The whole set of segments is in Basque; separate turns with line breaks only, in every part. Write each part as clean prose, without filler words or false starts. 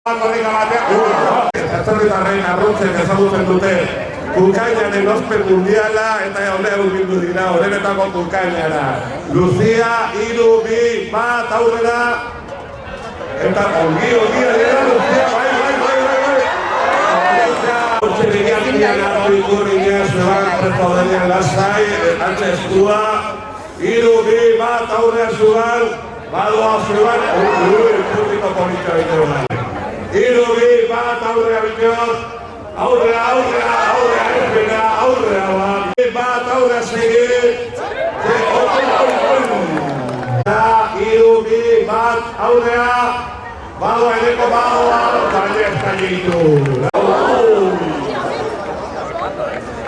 Korrika batean, Atzerritarren arruntzen ezagutzen dute Kulkainaren ospe mundiala eta honea urbildu dira, horrenetako Kulkainara. Lucia, 3, 2, 1, aurrera. Eta ongi dira, Lucia, bai. Txerikian hartu ikurriña, Zuban, prestaudenean lasai, antxe eskua. 3, 2, 1, aurrea Zuban, badoa Zuban, público político egiten. 3, 2, 1, aurrea Bitor, aurrea, espera, aurrea bat, aurrea segir. 3, 2, 1, aurrea, badoa eneko badoa, baina ez gaitu.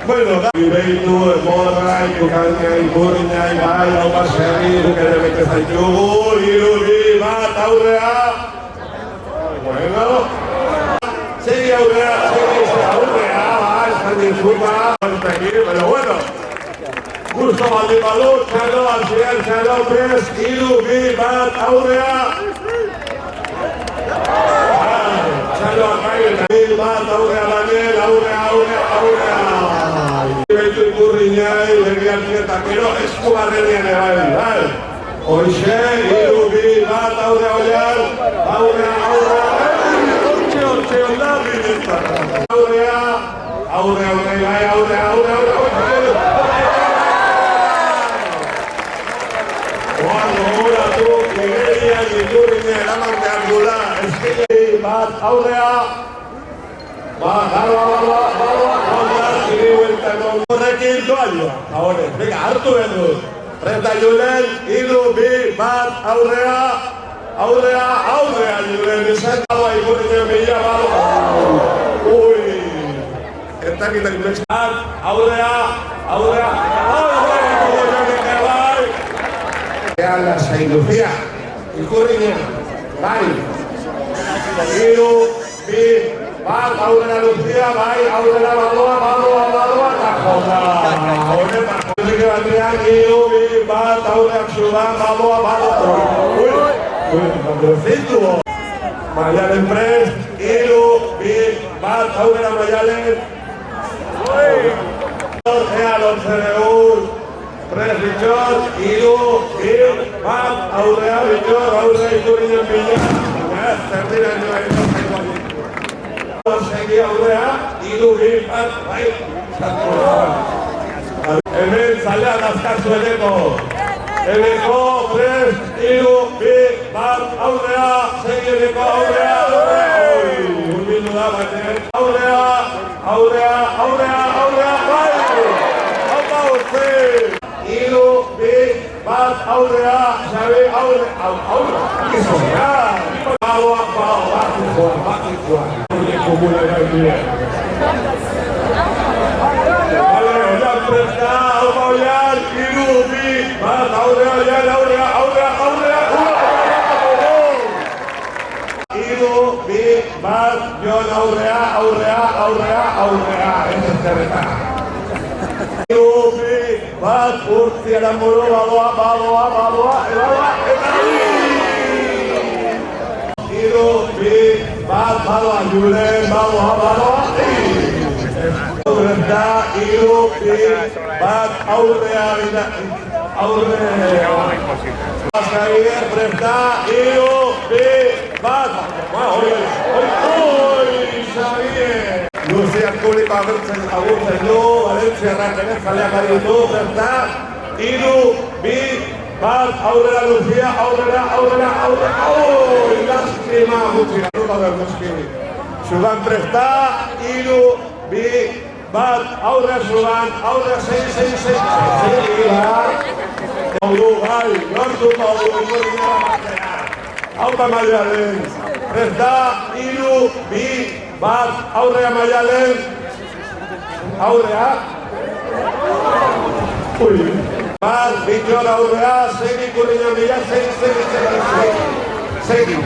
Bueno, Ibeitu, Emorra, Ikukaina, Ikurriña, Ibai, Aupaseri, Dukere bete zaitugu, 3, 2, 1, aurrea. Bueno, segi aurrea, bai, esan disculpa, pero bueno. Gusto baldin badu, txalo, alzian, txalo, 3, 2, 1, aurrea. Txalo, akaien, 2, 1, aurrea, Daniel, aurrea. Ibeitu Ikurriñai, legiatzen eta gero eskubarrenian bai. Hoxe, 3, 2, 1, aurrea oian, aurrea. Hortxe onda, bidetan. Aurrea, bai, aurrea. Horatu, Igerian, Ikurriña, eraman behar dula, eskei bat, aurrea. Horrekin doaioa, ahora, venga, hartu edu. 30 Julen, 3, 2, 1, aurrea, Julen, esan dagoa Ikurriña bila, eta kita diplexan, aurrea, la Lucia, Ikurriña, bai. 3, 2, 1, aurrea Lucia, bai, aurrea badoa, eta joda. Horretan, horrekin batean, 3, 2, 1, aurrea Zuban, badoa. Maialen prest, 3, 2, 1, aurrea Maialen. Ea lortzereun, prest Bitor, 3, 2, 1, aurrea Bitor, aurrea Ikurriñen bila. Zerdira nioa segi aurrea, 3, 2, 1, bai. Hemen zalea dazkazu Eneko, prest, 3, 2, 1, aurrea, segi eneko aurrea. Urbildu da batean. Aurrea, bai. Haupa urte. 3, 2, 1, aurrea, Xabi, aurrea. Gizona. Badoa, batikoa. Komuna gaitue. Vale, oian presta, haupa oian, 3, 2, 1, aurrea, 3, 2, 1, Jon aurrea, ez ezkerreta. 3, 2, 1, urtziaren buru, badoa, eta 3, 2, 1, badoa, Julen, badoa. Presta, 3, 2, 1, aurrea. Xavier, presta, 3, 2, 1, Xavier. Lucia publiko agurtzen du, Valencia errakenez, jaleak aditu, presta, 3, 2, 1, aurrera Lucia, aurrera. Lastima, gutxira, nuka bernoski. Zuban presta, 3, 2, 1, aurrera Zuban, aurrera 6. Bai, lortu Ikurriña batea. Haupa Maialen, presta, 3, 2, 1, aurrea Maialen. Aurrea. Bitor aurrea, segi Ikurriña bila, segi.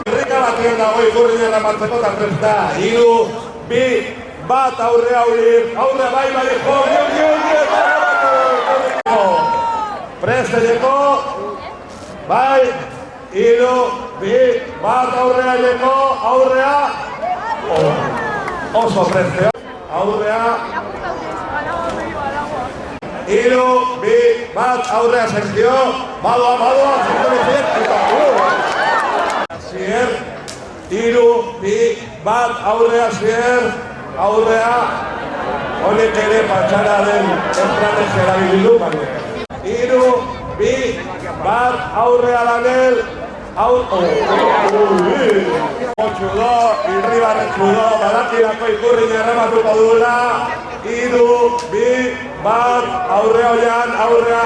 Herrika batean dago Ikurriña ramatzeko eta presta, 3, 2, 1, aurrea ulir. Aurrea bai, Presta llegó, bai, Hiru, bi, bat aurrea jeko, aurrea. Oso presteo. Aurrea. Hiru, bi, bat aurrea Sergio. Badoa, Zier. Hiru, bi, bat aurrea Zier. Aurrea. Honek ere patxara den estrategia erabilidu, baina. Hiru, bi, bat aurrea Daniel. Txudo, irribarren txudo, badakilako ikurri errematuko duela. Hiru, bi, bat, aurrea oian, aurrea.